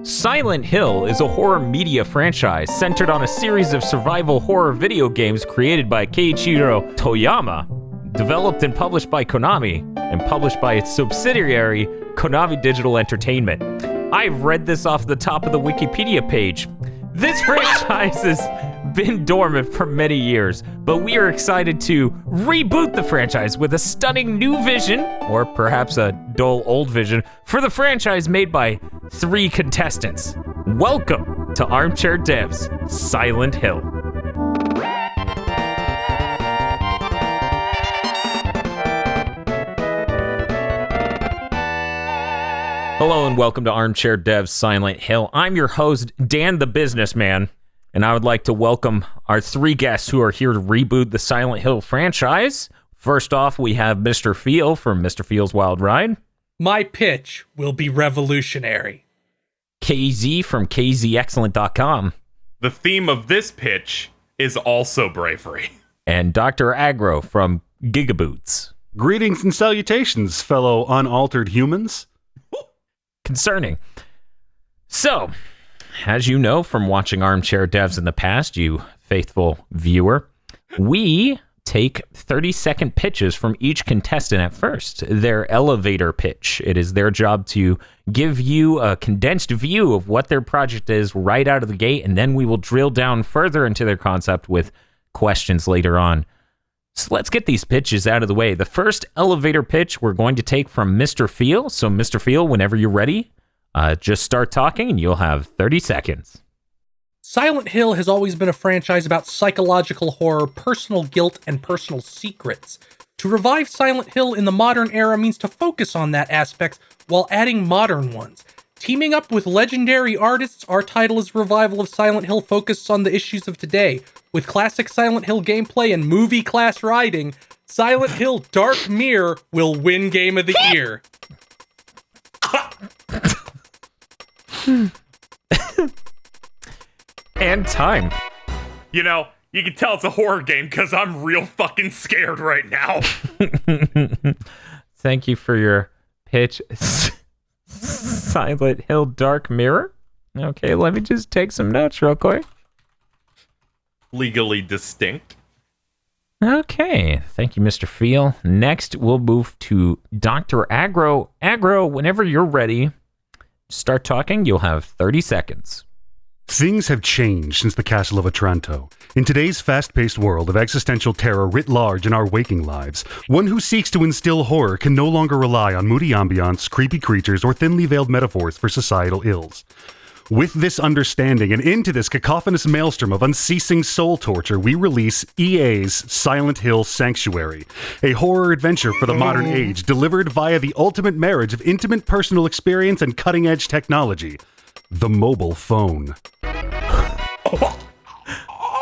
Silent Hill is a horror media franchise centered on a series of survival horror video games created by Keiichiro Toyama, developed and published by Konami, and published by its subsidiary, Konami Digital Entertainment. I've read this off the top of the Wikipedia page. This franchise has been dormant for many years, but we are excited to reboot the franchise with a stunning new vision, or perhaps a dull old vision, for the franchise made by 3 contestants. Welcome to Armchair Devs, Silent Hill. Hello and welcome to Armchair Devs, Silent Hill. I'm your host, Dan the Businessman, and I would like to welcome our 3 guests who are here to reboot the Silent Hill franchise. First off, we have Mr. Feel from Mr. Feel's Wild Ride. My pitch will be revolutionary. KZ from KZExcellent.com. The theme of this pitch is also bravery. And Dr. Aggro from GigaBoots. Greetings and salutations, fellow unaltered humans. Concerning. So, as you know from watching Armchair Devs in the past, you faithful viewer, we take 30-second pitches from each contestant at first, their elevator pitch. It is their job to give you a condensed view of what their project is right out of the gate, and then we will drill down further into their concept with questions later on. So let's get these pitches out of the way. The first elevator pitch we're going to take from Mr. Feel. So Mr. Feel, whenever you're ready, just start talking and you'll have 30 seconds. Silent Hill has always been a franchise about psychological horror, personal guilt, and personal secrets. To revive Silent Hill in the modern era means to focus on that aspect while adding modern ones. Teaming up with legendary artists, our title is Revival of Silent Hill focuses on the issues of today. With classic Silent Hill gameplay and movie-class writing, Silent Hill Dark Mirror will win Game of the Year. And time. You know, you can tell it's a horror game because I'm real fucking scared right now. Thank you for your pitch. Silent Hill Dark Mirror. Okay, let me just take some notes real quick. Legally distinct. Okay, thank you, Mr. Feel. Next, we'll move to Dr. Aggro. Aggro, whenever you're ready, start talking. You'll have 30 seconds. Things have changed since the Castle of Otranto. In today's fast-paced world of existential terror writ large in our waking lives, one who seeks to instill horror can no longer rely on moody ambiance, creepy creatures, or thinly veiled metaphors for societal ills. With this understanding and into this cacophonous maelstrom of unceasing soul torture, we release EA's Silent Hill Sanctuary, a horror adventure for the modern age, delivered via the ultimate marriage of intimate personal experience and cutting-edge technology, the mobile phone.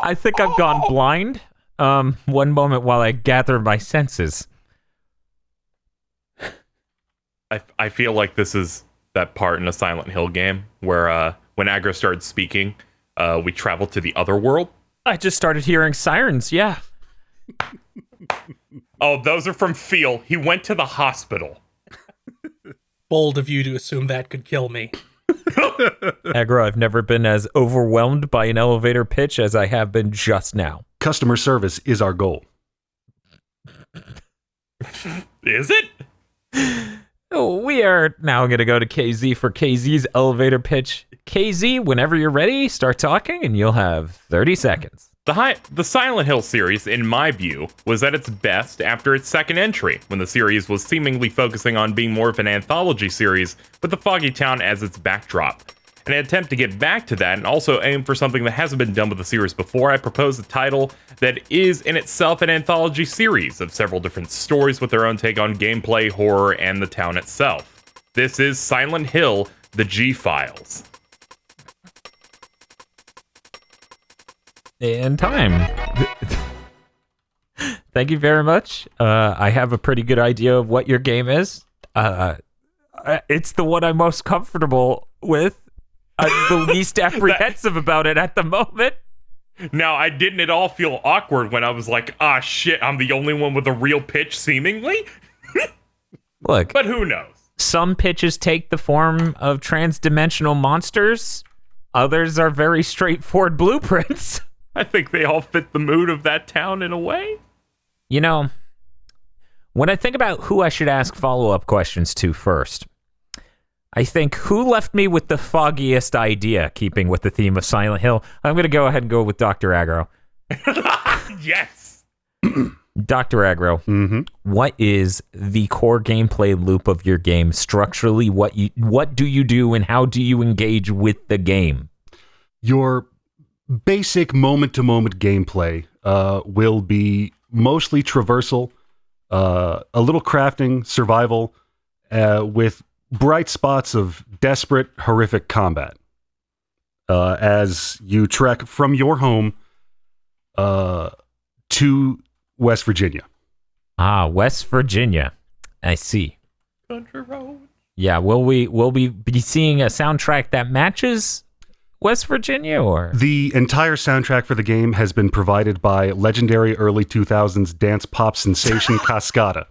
I think I've gone blind. One moment while I gather my senses. I feel like this is that part in a Silent Hill game where when Aggro started speaking, we traveled to the other world. I just started hearing sirens, yeah. Oh, those are from Feel. He went to the hospital. Bold of you to assume that could kill me. Aggro, I've never been as overwhelmed by an elevator pitch as I have been just now. Customer service is our goal. Is it? We are now going to go to KZ for KZ's elevator pitch. KZ, whenever you're ready, start talking and you'll have 30 seconds. The Silent Hill series, in my view, was at its best after its second entry, when the series was seemingly focusing on being more of an anthology series with the Foggy Town as its backdrop. In an attempt to get back to that and also aim for something that hasn't been done with the series before, I propose a title that is in itself an anthology series of several different stories with their own take on gameplay, horror, and the town itself. This is Silent Hill, The G-Files. And time. Thank you very much. I have a pretty good idea of what your game is. It's the one I'm most comfortable with. I'm the least apprehensive about it at the moment. Now, didn't it all feel awkward when I was like, shit, I'm the only one with a real pitch, seemingly? Look. But who knows? Some pitches take the form of trans-dimensional monsters. Others are very straightforward blueprints. I think they all fit the mood of that town in a way. You know, when I think about who I should ask follow-up questions to first, I think who left me with the foggiest idea, keeping with the theme of Silent Hill? I'm going to go ahead and go with Dr. Aggro. Yes. Dr. Aggro, what is the core gameplay loop of your game structurally? What do you do and how do you engage with the game? Your basic moment-to-moment gameplay will be mostly traversal, a little crafting, survival, with bright spots of desperate, horrific combat. As you trek from your home to West Virginia. Ah, West Virginia. I see. Country road. Yeah, will we be seeing a soundtrack that matches West Virginia, or? The entire soundtrack for the game has been provided by legendary early 2000s dance pop sensation Cascada.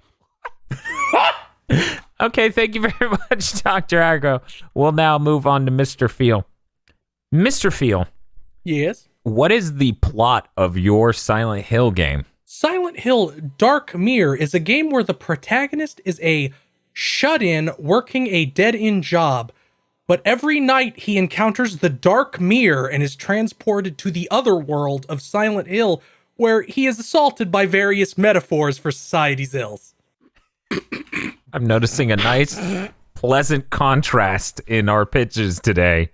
Okay, thank you very much, Dr. Aggro. We'll now move on to Mr. Feel. Mr. Feel. Yes? What is the plot of your Silent Hill game? Silent Hill Dark Mirror is a game where the protagonist is a shut-in working a dead-end job, but every night he encounters the Dark Mirror and is transported to the other world of Silent Hill, where he is assaulted by various metaphors for society's ills. I'm noticing a nice, pleasant contrast in our pitches today.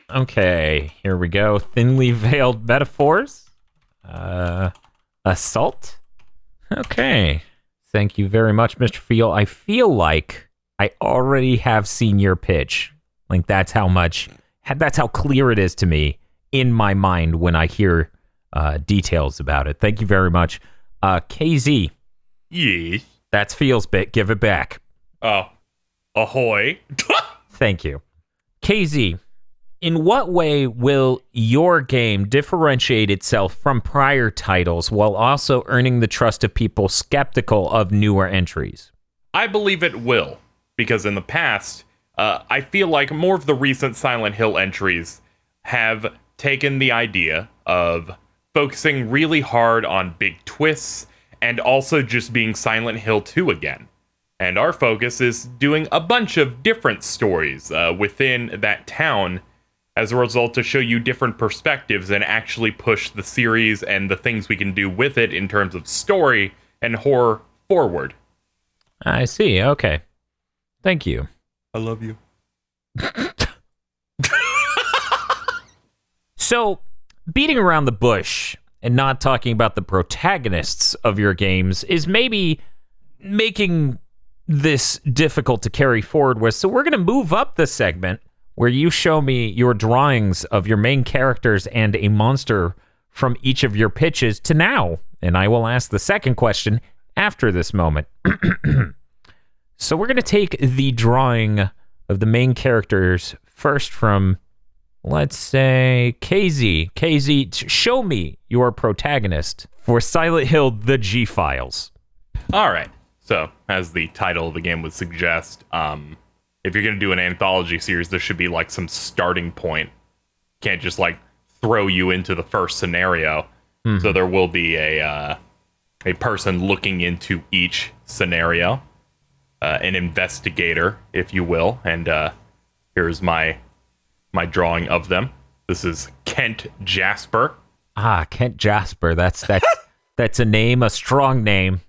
Okay, here we go. Thinly veiled metaphors. Assault. Okay. Thank you very much, Mr. Feel. I feel like I already have seen your pitch. Like that's how clear it is to me in my mind when I hear details about it. Thank you very much. KZ. Yes. That's Feel's bit. Give it back. Oh. Ahoy. Thank you. KZ, in what way will your game differentiate itself from prior titles while also earning the trust of people skeptical of newer entries? I believe it will, because in the past, I feel like more of the recent Silent Hill entries have taken the idea of focusing really hard on big twists and also just being Silent Hill 2 again. And our focus is doing a bunch of different stories within that town as a result to show you different perspectives and actually push the series and the things we can do with it in terms of story and horror forward. I see. Okay. Thank you. I love you. So, beating around the bush and not talking about the protagonists of your games is maybe making this difficult to carry forward with. So we're going to move up the segment where you show me your drawings of your main characters and a monster from each of your pitches to now. And I will ask the second question after this moment. So we're going to take the drawing of the main characters first from, let's say, KZ. KZ, show me your protagonist for Silent Hill, The G-Files. All right. So, as the title of the game would suggest, if you're going to do an anthology series, there should be like some starting point. Can't just like throw you into the first scenario. Mm-hmm. So there will be a person looking into each scenario, an investigator, if you will. And here's my drawing of them. This is Kent Jasper. Ah, Kent Jasper. That's a name, a strong name.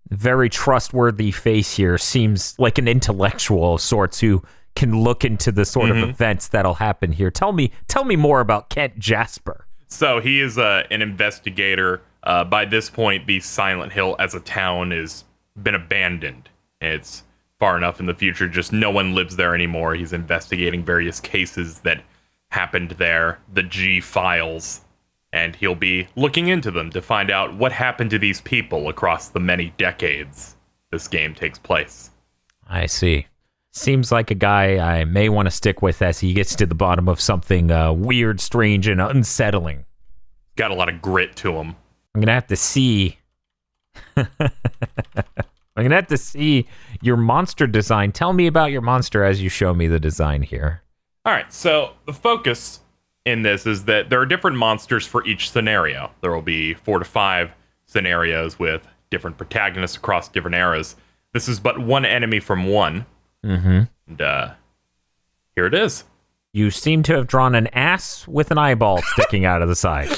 Very trustworthy face here. Seems like an intellectual of sorts who can look into the sort of events that'll happen here. Tell me more about Kent Jasper. So he is an investigator. By this point, the Silent Hill as a town has been abandoned. It's far enough in the future, just no one lives there anymore. He's investigating various cases that happened there, the G-Files. And he'll be looking into them to find out what happened to these people across the many decades this game takes place. I see. Seems like a guy I may want to stick with as he gets to the bottom of something weird, strange, and unsettling. Got a lot of grit to him. I'm going to have to see. I'm going to have to see your monster design. Tell me about your monster as you show me the design here. All right, so the focus in this is that there are different monsters for each scenario. There will be 4 to 5 scenarios with different protagonists across different eras. This is but one enemy from one. Mm-hmm. And here it is. You seem to have drawn an ass with an eyeball sticking out of the side.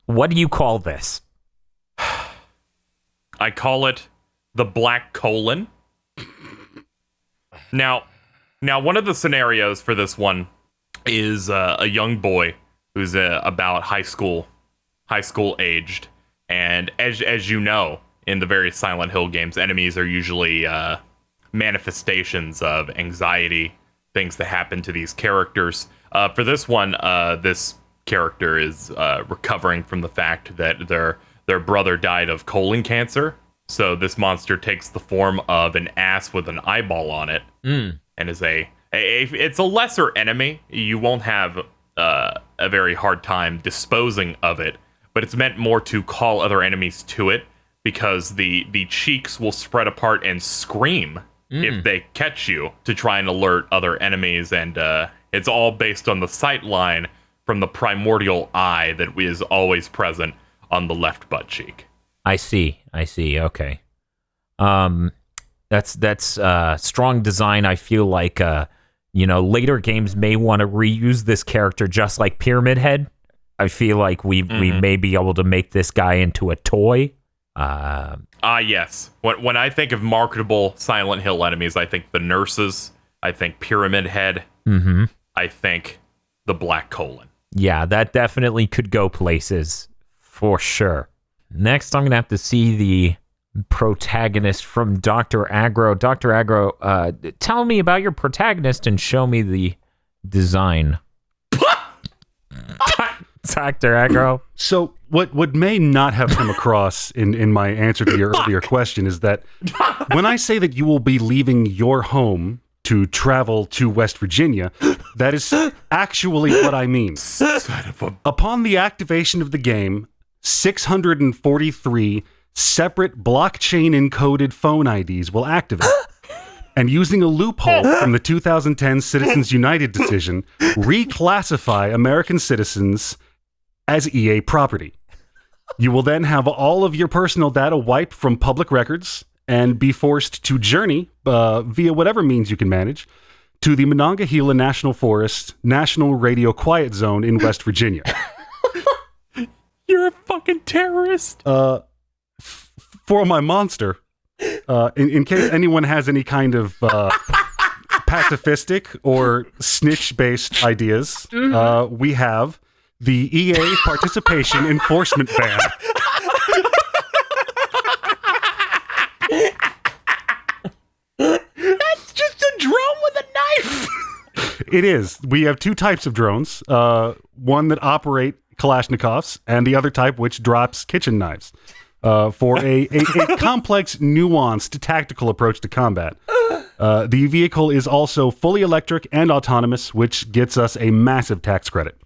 What do you call this? I call it the black colon. Now, one of the scenarios for this one is a young boy who's about high school aged, and as you know, in the various Silent Hill games, enemies are usually manifestations of anxiety, things that happen to these characters. For this one, this character is recovering from the fact that their brother died of colon cancer. So this monster takes the form of an ass with an eyeball on it, and is it's a lesser enemy. You won't have a very hard time disposing of it, but it's meant more to call other enemies to it, because the cheeks will spread apart and scream if they catch you, to try and alert other enemies, and it's all based on the sight line from the primordial eye that is always present on the left butt cheek. I see. Okay. That's strong design. I feel like later games may want to reuse this character, just like Pyramid Head. I feel like we may be able to make this guy into a toy. Yes. When I think of marketable Silent Hill enemies, I think the nurses, I think Pyramid Head, I think the black colon. Yeah, that definitely could go places, for sure. Next, I'm going to have to see the protagonist from Dr. Aggro. Dr. Aggro, tell me about your protagonist and show me the design. Dr. Aggro. So what may not have come across in my answer to your earlier question is that when I say that you will be leaving your home to travel to West Virginia, that is actually what I mean. Upon the activation of the game, 643 separate blockchain-encoded phone IDs will activate. And using a loophole from the 2010 Citizens United decision, reclassify American citizens as EA property. You will then have all of your personal data wiped from public records and be forced to journey, via whatever means you can manage, to the Monongahela National Forest National Radio Quiet Zone in West Virginia. You're a fucking terrorist. For my monster, in case anyone has any kind of pacifistic or snitch-based ideas, we have the EA Participation Enforcement Ban. That's just a drone with a knife. It is. We have two types of drones. One that operate Kalashnikovs, and the other type which drops kitchen knives. For a complex, nuanced, tactical approach to combat. The vehicle is also fully electric and autonomous, which gets us a massive tax credit.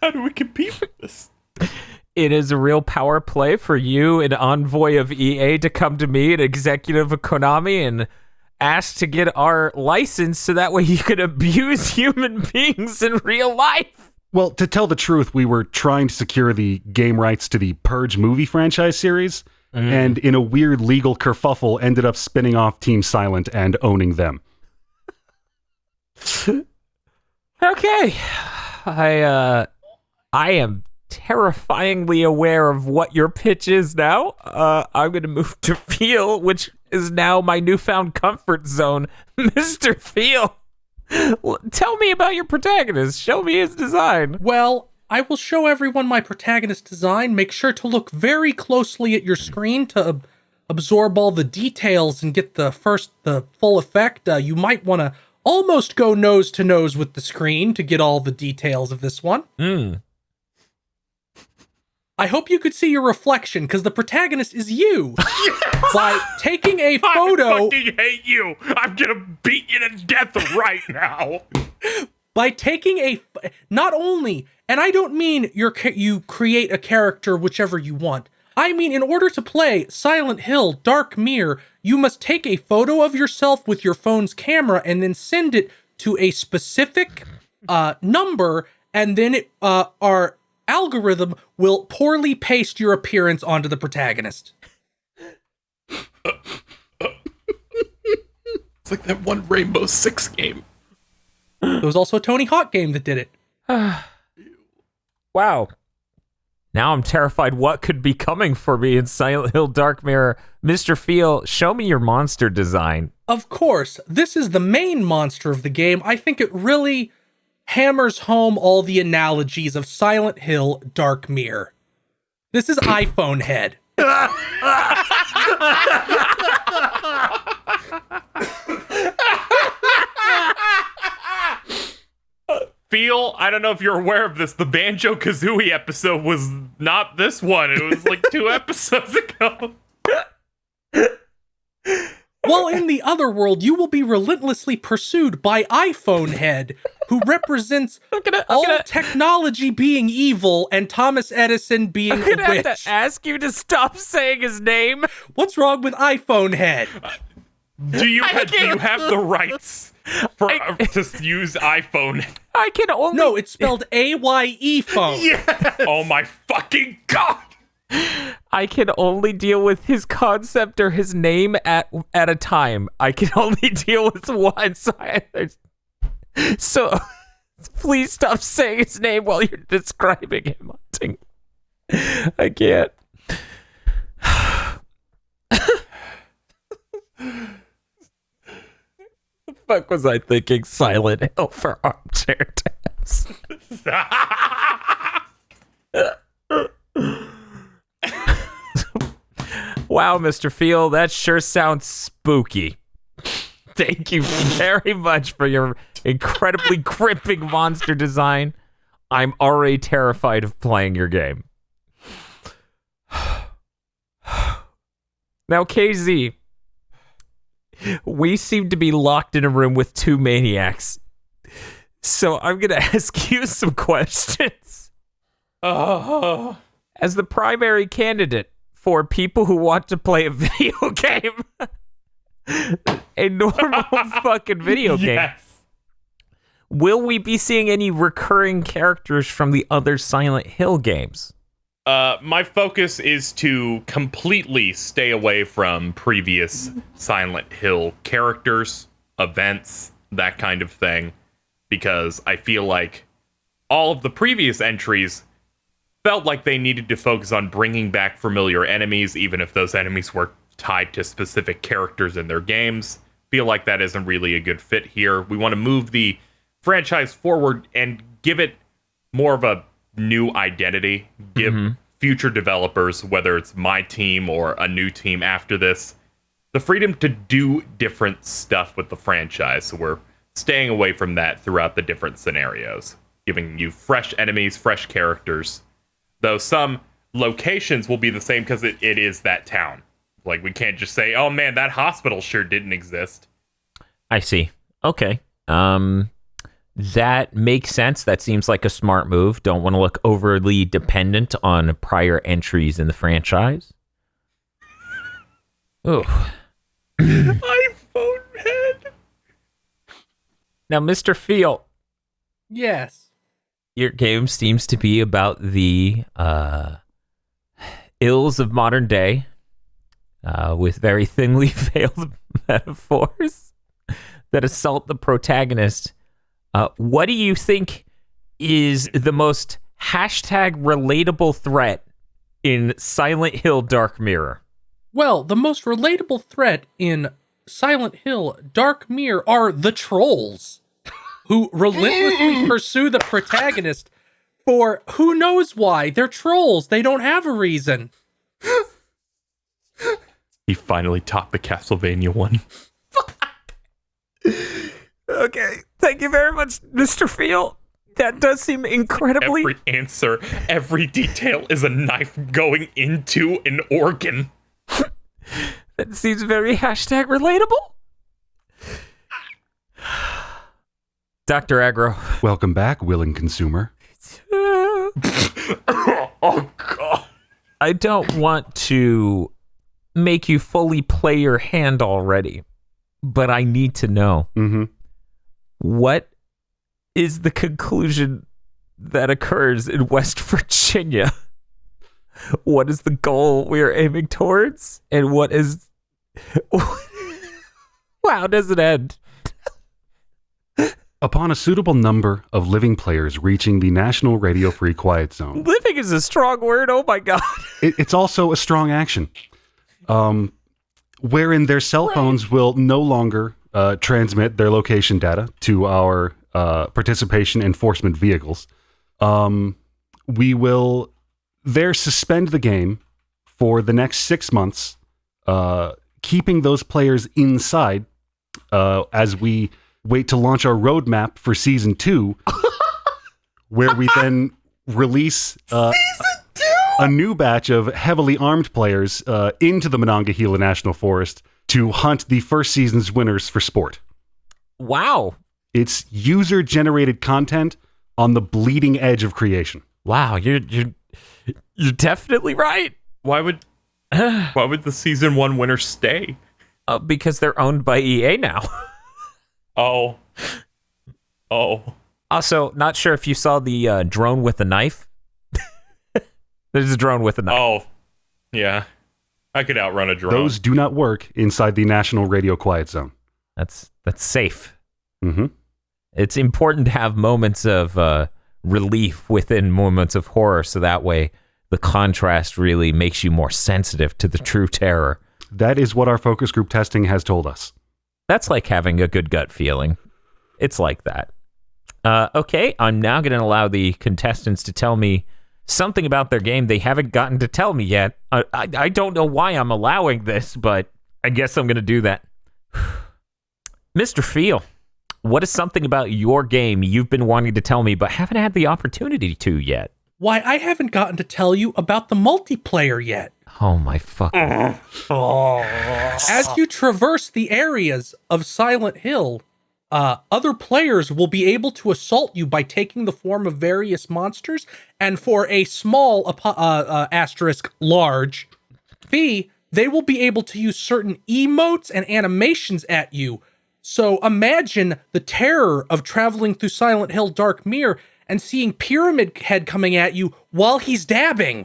How do we compete with this? It is a real power play for you, an envoy of EA, to come to me, an executive of Konami, and ask to get our license so that way you could abuse human beings in real life. Well, to tell the truth, we were trying to secure the game rights to the Purge movie franchise series, and in a weird legal kerfuffle, ended up spinning off Team Silent and owning them. Okay. I am terrifyingly aware of what your pitch is now. I'm going to move to Feel, which is now my newfound comfort zone. Mr. Feel, tell me about your protagonist. Show me his design. Well, I will show everyone my protagonist design. Make sure to look very closely at your screen to absorb all the details and get the full effect. You might want to almost go nose to nose with the screen to get all the details of this one. I hope you could see your reflection, because the protagonist is you. Yes! By taking a photo... I fucking hate you. I'm gonna beat you to death right now. by taking not only, and I don't mean you create a character whichever you want. I mean, in order to play Silent Hill Dark Mirror, you must take a photo of yourself with your phone's camera and then send it to a specific number, and then our algorithm will poorly paste your appearance onto the protagonist. It's like that one Rainbow Six game. There was also a Tony Hawk game that did it. Wow. Now I'm terrified what could be coming for me in Silent Hill Dark Mirror. Mr. Feel, show me your monster design. Of course, this is the main monster of the game. I think it really hammers home all the analogies of Silent Hill Dark Mirror. This is iPhone Head. Feel, I don't know if you're aware of this, the Banjo-Kazooie episode was not this one. It was like 2 episodes ago. While in the other world, you will be relentlessly pursued by iPhone Head, who represents all technology being evil and Thomas Edison being a witch. I'm gonna have to ask you to stop saying his name. What's wrong with iPhone Head? Do you have the rights to use iPhone? I can only... No, it's spelled A-Y-E phone. Yeah. Oh my fucking God. I can only deal with his concept or his name at a time. I can only deal with one. So please stop saying his name while you're describing him. I can't. The fuck was I thinking? Silent Hill for Armchair Devs. Wow, Mr. Feel, that sure sounds spooky. Thank you very much for your incredibly gripping monster design. I'm already terrified of playing your game. Now, KZ, we seem to be locked in a room with 2 maniacs. So I'm going to ask you some questions. As the primary candidate for people who want to play a video game, a normal fucking video game, Yes. will we be seeing any recurring characters from the other Silent Hill games? My focus is to completely stay away from previous Silent Hill characters, events, that kind of thing, because I feel like all of the previous entries felt like they needed to focus on bringing back familiar enemies, even if those enemies were tied to specific characters in their games. Feel like that isn't really a good fit here. We want to move the franchise forward and give it more of a new identity. Give future developers, whether it's my team or a new team after this, the freedom to do different stuff with the franchise. So we're staying away from that throughout the different scenarios, giving you fresh enemies, fresh characters. Though some locations will be the same because it is that town. Like, we can't just say, oh man, that hospital sure didn't exist. I see. Okay. That makes sense. That seems like a smart move. Don't want to look overly dependent on prior entries in the franchise. Ooh. iPhone head. Now, Mr. Feel, Yes. your game seems to be about the ills of modern day, with very thinly veiled metaphors that assault the protagonist. What do you think is the most #relatable threat in Silent Hill Dark Mirror? Well, the most relatable threat in Silent Hill Dark Mirror are the trolls, who relentlessly pursue the protagonist for who knows why. They're trolls. They don't have a reason. He finally topped the Castlevania one. Okay, thank you very much, Mr. Feel. That does seem incredibly... Every answer, every detail is a knife going into an organ. That seems very #relatable. Dr. Agro. Welcome back, willing consumer. Oh, God. I don't want to make you fully play your hand already, but I need to know what is the conclusion that occurs in West Virginia? What is the goal we are aiming towards? And what is... How does it end? Upon a suitable number of living players reaching the National Radio Free Quiet Zone. Living is a strong word. Oh my God. It's also a strong action. Wherein their cell phones will no longer transmit their location data to our participation enforcement vehicles. We will there suspend the game for the next 6 months, keeping those players inside as we wait to launch our roadmap for Season 2, where we then release a new batch of heavily armed players into the Monongahela National Forest to hunt the first season's winners for sport. Wow. It's user-generated content on the bleeding edge of creation. Wow, you're definitely right. Why would the Season 1 winner stay? Because they're owned by EA now. Oh. Also, not sure if you saw the drone with a knife. There's a drone with a knife. Oh, yeah. I could outrun a drone. Those do not work inside the National Radio Quiet Zone. That's safe. Mm-hmm. It's important to have moments of relief within moments of horror, so that way the contrast really makes you more sensitive to the true terror. That is what our focus group testing has told us. That's like having a good gut feeling. It's like that. Okay, I'm now going to allow the contestants to tell me something about their game they haven't gotten to tell me yet. I don't know why I'm allowing this, but I guess I'm going to do that. Mr. Feel, what is something about your game you've been wanting to tell me but haven't had the opportunity to yet? Why, I haven't gotten to tell you about the multiplayer yet. Oh my fucking... As you traverse the areas of Silent Hill, other players will be able to assault you by taking the form of various monsters, and for a small asterisk large fee, they will be able to use certain emotes and animations at you. So imagine the terror of traveling through Silent Hill Dark Mirror and seeing Pyramid Head coming at you while he's dabbing.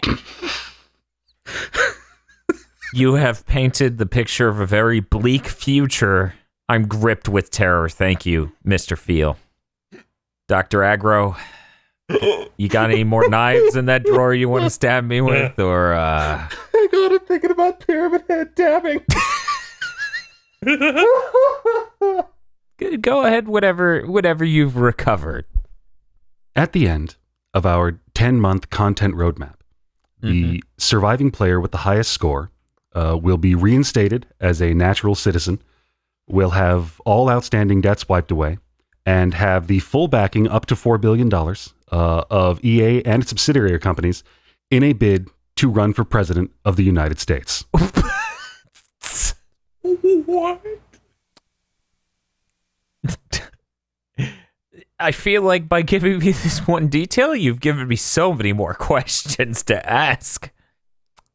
You have painted the picture of a very bleak future. I'm gripped with terror. Thank you, Mr. Feel. Dr. Agro, you got any more knives in that drawer you want to stab me with? Or, I got it thinking about Pyramid Head dabbing. Go ahead, whatever you've recovered. At the end of our 10-month content roadmap, the surviving player with the highest score will be reinstated as a natural citizen, will have all outstanding debts wiped away, and have the full backing up to $4 billion of EA and its subsidiary companies in a bid to run for president of the United States. What? I feel like by giving me this one detail, you've given me so many more questions to ask.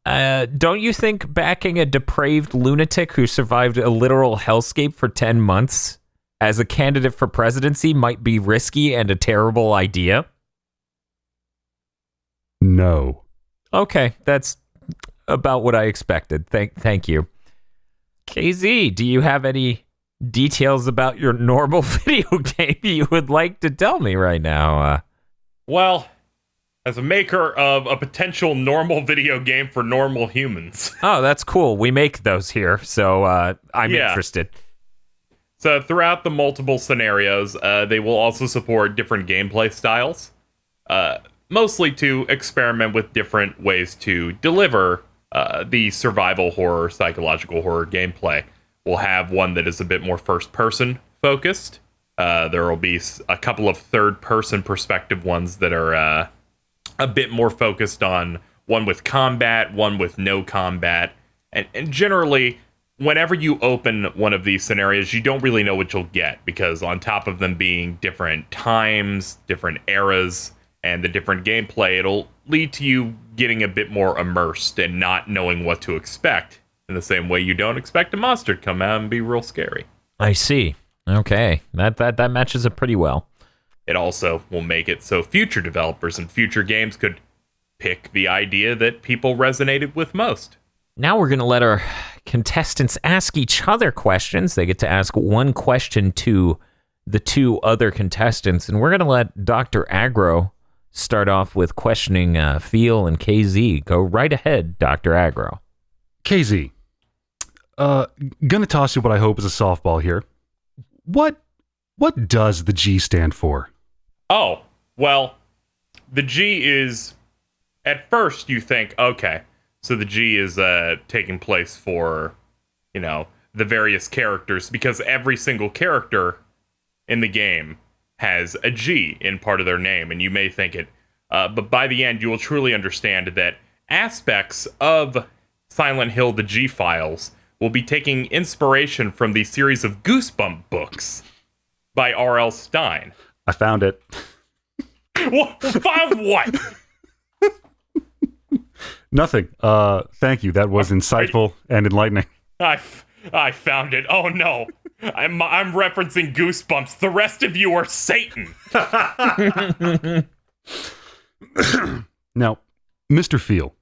Don't you think backing a depraved lunatic who survived a literal hellscape for 10 months as a candidate for presidency might be risky and a terrible idea? No. Okay, that's about what I expected. Thank you. KZ, do you have any details about your normal video game you would like to tell me right now? Well, as a maker of a potential normal video game for normal humans. Oh, that's cool. We make those here, so I'm interested. So throughout the multiple scenarios, they will also support different gameplay styles, mostly to experiment with different ways to deliver the survival horror, psychological horror gameplay. We'll have one that is a bit more first-person focused. There will be a couple of third-person perspective ones that are a bit more focused on one with combat, one with no combat, and generally whenever you open one of these scenarios, you don't really know what you'll get, because on top of them being different times, different eras, and the different gameplay, it'll lead to you getting a bit more immersed and not knowing what to expect, in the same way you don't expect a monster to come out and be real scary. I see. Okay, that matches up pretty well. It also will make it so future developers and future games could pick the idea that people resonated with most. Now we're going to let our contestants ask each other questions. They get to ask one question to the two other contestants, and we're going to let Dr. Agro start off with questioning Feel and KZ. Go right ahead, Dr. Agro. KZ, gonna toss you what I hope is a softball here. What does the G stand for? Oh, well, the G is, at first you think, okay, so the G is taking place for, the various characters, because every single character in the game has a G in part of their name, and you may think it, but by the end you will truly understand that aspects of Silent Hill, the G files, will be taking inspiration from the series of Goosebump books by R.L. Stine. I found it. What? Found what? Nothing. Thank you. That was insightful and enlightening. I found it. Oh no. I'm referencing Goosebumps. The rest of you are Satan. Now, Mr. Feel,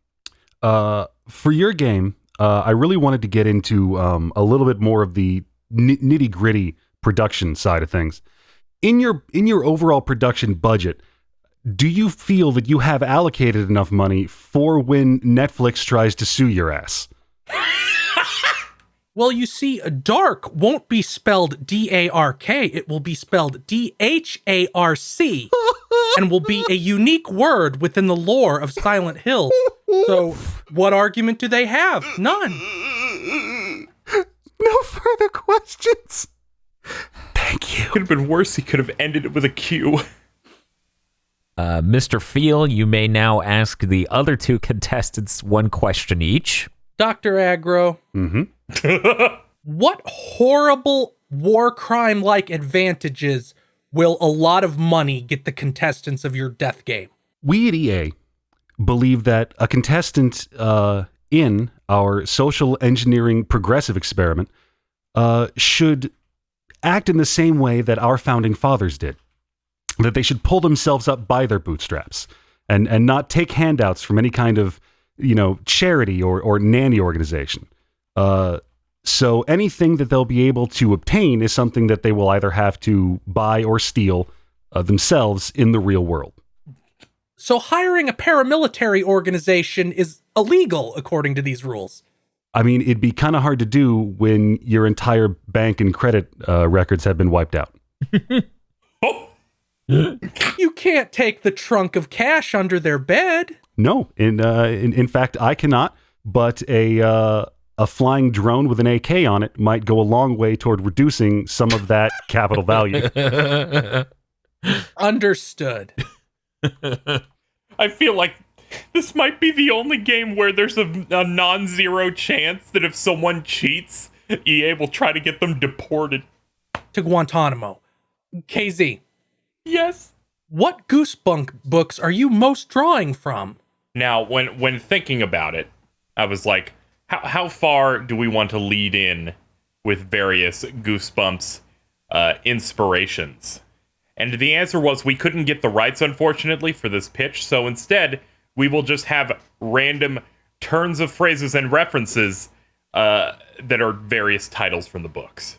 for your game, I really wanted to get into a little bit more of the nitty-gritty production side of things. In your overall production budget, do you feel that you have allocated enough money for when Netflix tries to sue your ass? Well, you see, dark won't be spelled D-A-R-K. It will be spelled D-H-A-R-C and will be a unique word within the lore of Silent Hill. So, what argument do they have? None. No further questions. Thank you. Could have been worse. He could have ended it with a Q. Mr. Feel, you may now ask the other two contestants one question each. Dr. Agro. Mm-hmm. What horrible war crime-like advantages will a lot of money get the contestants of your death game? We at EA believe that a contestant in our social engineering progressive experiment should act in the same way that our founding fathers did. That they should pull themselves up by their bootstraps and not take handouts from any kind of, charity or nanny organization. So anything that they'll be able to obtain is something that they will either have to buy or steal themselves in the real world. So hiring a paramilitary organization is illegal according to these rules. I mean, it'd be kind of hard to do when your entire bank and credit records have been wiped out. Oh. You can't take the trunk of cash under their bed. No, in fact, I cannot. But a flying drone with an AK on it might go a long way toward reducing some of that capital value. Understood. I feel like this might be the only game where there's a non-zero chance that if someone cheats, EA will try to get them deported. To Guantanamo. KZ. Yes. What Goosebump books are you most drawing from? Now, when thinking about it, I was like, how far do we want to lead in with various Goosebumps inspirations? And the answer was we couldn't get the rights, unfortunately, for this pitch, so instead, we will just have random turns of phrases and references that are various titles from the books.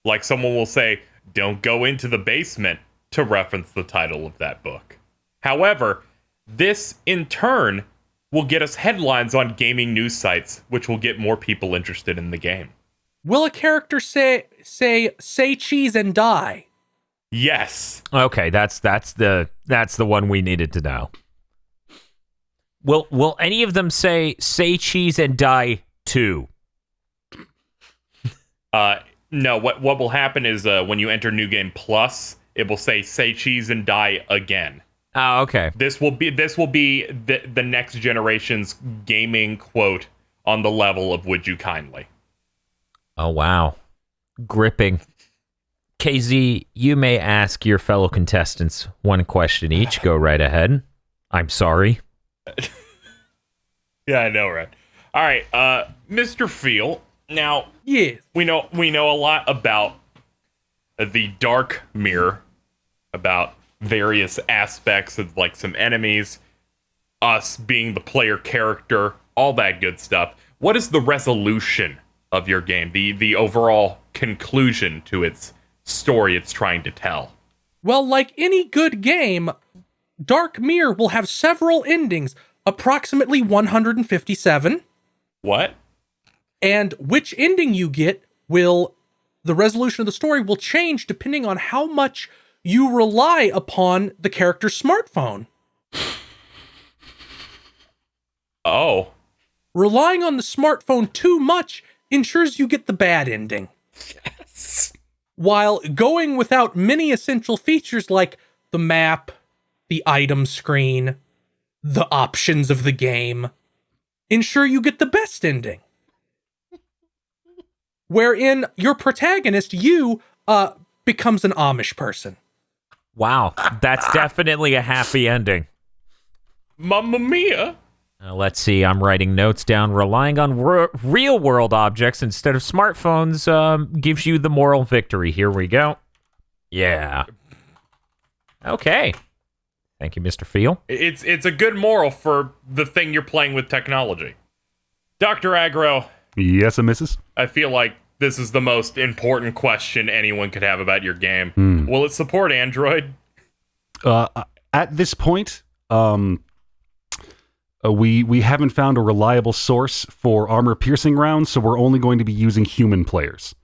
Like someone will say, "Don't go into the basement," to reference the title of that book. However, this, in turn, will get us headlines on gaming news sites, which will get more people interested in the game. Will a character say cheese and die? Yes. Okay, that's the one we needed to know. Will any of them say cheese and die too? No, what will happen is when you enter New Game Plus, it will say cheese and die again. Oh, okay. This will be the next generation's gaming quote on the level of Would You Kindly. Oh, wow. Gripping. KZ, you may ask your fellow contestants one question each. Go right ahead. I'm sorry. Yeah, I know, right? All right, Mr. Feel. Now, Yes. we know a lot about the Dark Mirror, about various aspects of like some enemies, us being the player character, all that good stuff. What is the resolution of your game? The overall conclusion to its story it's trying to tell? Well, like any good game, Dark Mirror will have several endings, approximately 157. What? And which ending you get the resolution of the story will change depending on how much you rely upon the character's smartphone. Oh. Relying on the smartphone too much ensures you get the bad ending. Yes. While going without many essential features like the map, the item screen, the options of the game, ensure you get the best ending. Wherein your protagonist, you, becomes an Amish person. Wow. That's definitely a happy ending. Mamma mia. Let's see. I'm writing notes down. Relying on real-world objects instead of smartphones gives you the moral victory. Here we go. Yeah. Okay. Thank you, Mr. Feel. It's a good moral for the thing you're playing with technology. Dr. Aggro, Yes, and Mrs. I feel like this is the most important question anyone could have about your game. Will it support Android? At this point, we haven't found a reliable source for armor-piercing rounds, so we're only going to be using human players.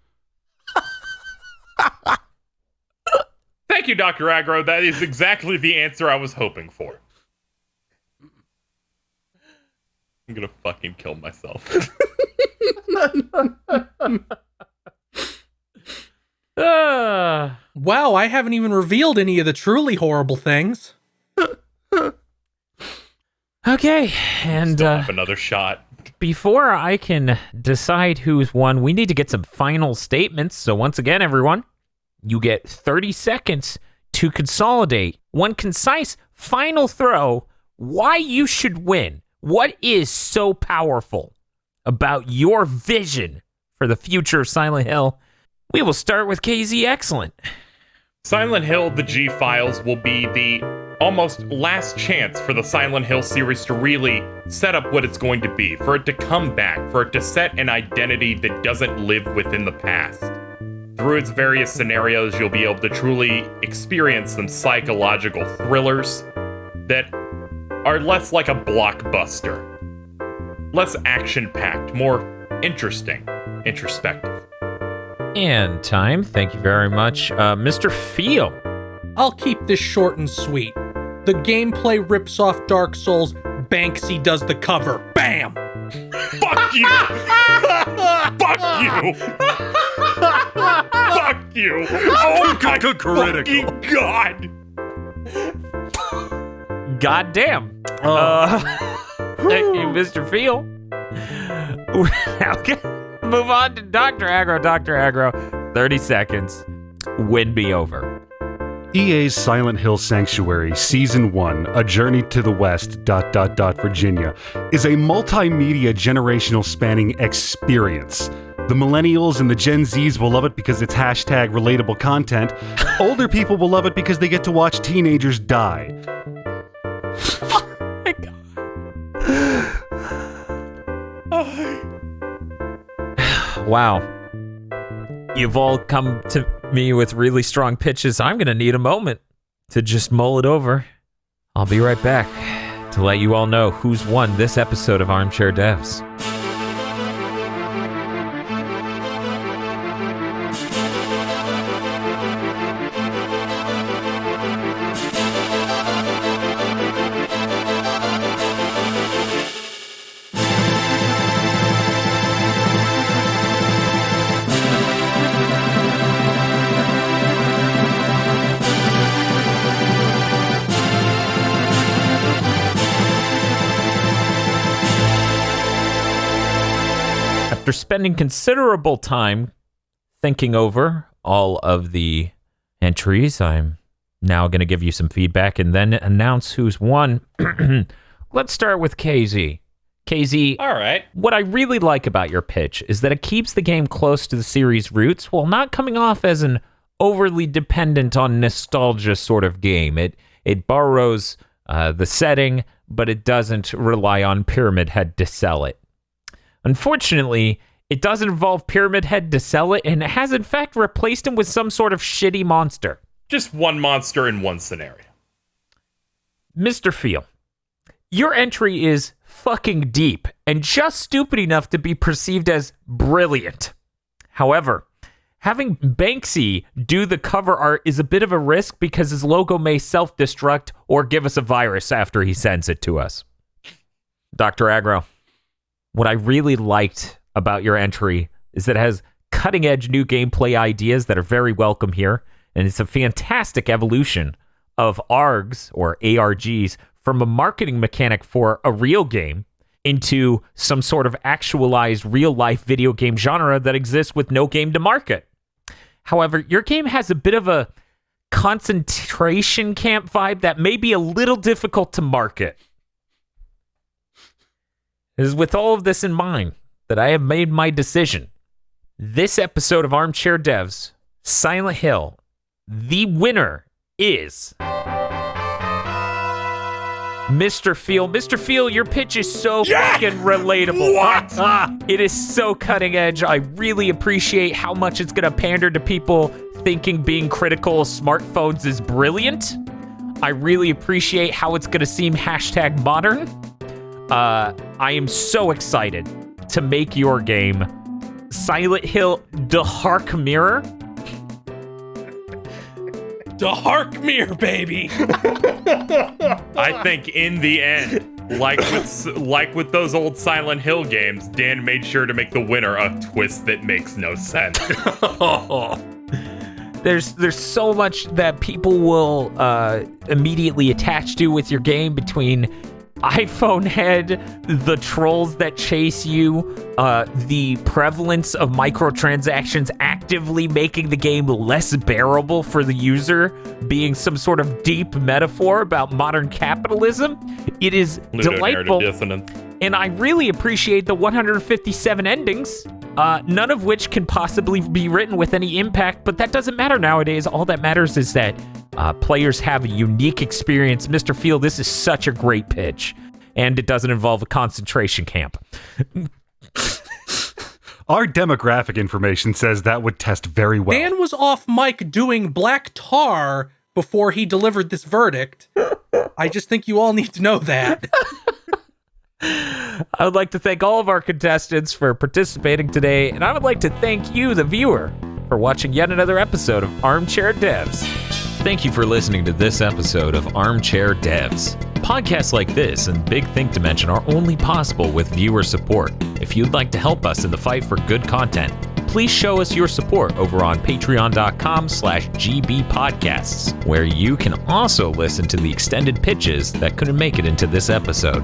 Thank you, Dr. Aggro. That is exactly the answer I was hoping for. I'm gonna fucking kill myself. Wow, I haven't even revealed any of the truly horrible things. Okay, and Still have another shot. before I can decide who's won, we need to get some final statements. So once again, everyone, you get 30 seconds to consolidate one concise final throw why you should win. What is so powerful about your vision for the future of Silent Hill? We will start with KZ Excellent. Silent Hill, the G-Files, will be the almost last chance for the Silent Hill series to really set up what it's going to be, for it to come back, for it to set an identity that doesn't live within the past. Through its various scenarios, you'll be able to truly experience some psychological thrillers that are less like a blockbuster, less action-packed, more interesting, introspective. And time. Thank you very much. Mr. Feel. I'll keep this short and sweet. The gameplay rips off Dark Souls. Banksy does the cover. Bam! Fuck you! Fuck you! Fuck you! Oh my fucking god! God damn. Thank you, Mr. Feel. Okay. Move on to Dr. Aggro. Dr. Aggro, 30 seconds. Win me over. EA's Silent Hill Sanctuary Season 1, A Journey to the West, ... Virginia, is a multimedia generational spanning experience. The millennials and the Gen Zs will love it because it's hashtag relatable content. Older people will love it because they get to watch teenagers die. Oh my God. Wow. You've all come to me with really strong pitches. I'm going to need a moment to just mull it over. I'll be right back to let you all know who's won this episode of Armchair Devs. After spending considerable time thinking over all of the entries, I'm now going to give you some feedback and then announce who's won. Let's start with KZ. KZ, All right. what I really like about your pitch is that it keeps the game close to the series' roots while not coming off as an overly dependent on nostalgia sort of game. It borrows the setting, but it doesn't rely on Pyramid Head to sell it. Unfortunately, it doesn't involve Pyramid Head to sell it, and it has in fact replaced him with some sort of shitty monster. Just one monster in one scenario. Mr. Feel, your entry is fucking deep and just stupid enough to be perceived as brilliant. However, having Banksy do the cover art is a bit of a risk because his logo may self-destruct or give us a virus after he sends it to us. Dr. Aggro, what I really liked about your entry is that it has cutting-edge new gameplay ideas that are very welcome here, and it's a fantastic evolution of ARGs, or ARGs, from a marketing mechanic for a real game into some sort of actualized real-life video game genre that exists with no game to market. However, your game has a bit of a concentration camp vibe that may be a little difficult to market. It is with all of this in mind that I have made my decision. This episode of Armchair Devs, Silent Hill, the winner is Mr. Feel. Mr. Feel, your pitch is so fucking relatable. What? It is so cutting edge. I really appreciate how much it's going to pander to people thinking being critical of smartphones is brilliant. I really appreciate how it's going to seem #modern. I am so excited to make your game Silent Hill The Hark Mirror. The Hark Mirror, baby! I think in the end, like with those old Silent Hill games, Dan made sure to make the winner a twist that makes no sense. There's so much that people will immediately attach to with your game, between iPhone head, the trolls that chase you, the prevalence of microtransactions actively making the game less bearable for the user, being some sort of deep metaphor about modern capitalism. It is delightful. Dissonance. And I really appreciate the 157 endings, none of which can possibly be written with any impact, but that doesn't matter nowadays. All that matters is that players have a unique experience. Mr. Field, this is such a great pitch, and it doesn't involve a concentration camp. Our demographic information says that would test very well. Dan was off mic doing black tar before he delivered this verdict. I just think you all need to know that. I would like to thank all of our contestants for participating today, and I would like to thank you, the viewer, for watching yet another episode of Armchair Devs. Thank you for listening to this episode of Armchair Devs. Podcasts like this and Big Think Dimension are only possible with viewer support. If you'd like to help us in the fight for good content, please show us your support over on patreon.com/gbpodcasts, where you can also listen to the extended pitches that couldn't make it into this episode.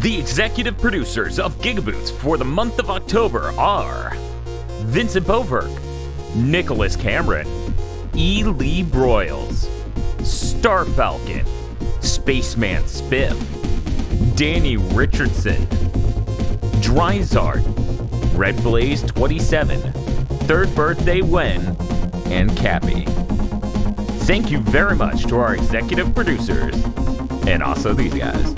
The executive producers of GigaBoots for the month of October are Vincent Boberg, Nicholas Cameron, E. Lee Broyles, Star Falcon, Spaceman Spiff, Danny Richardson, Dryzard, Red Blaze 27, Third Birthday Wen, and Cappy. Thank you very much to our executive producers, and also these guys.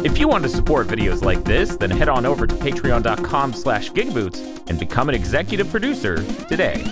If you want to support videos like this, then head on over to patreon.com/GigaBoots and become an executive producer today.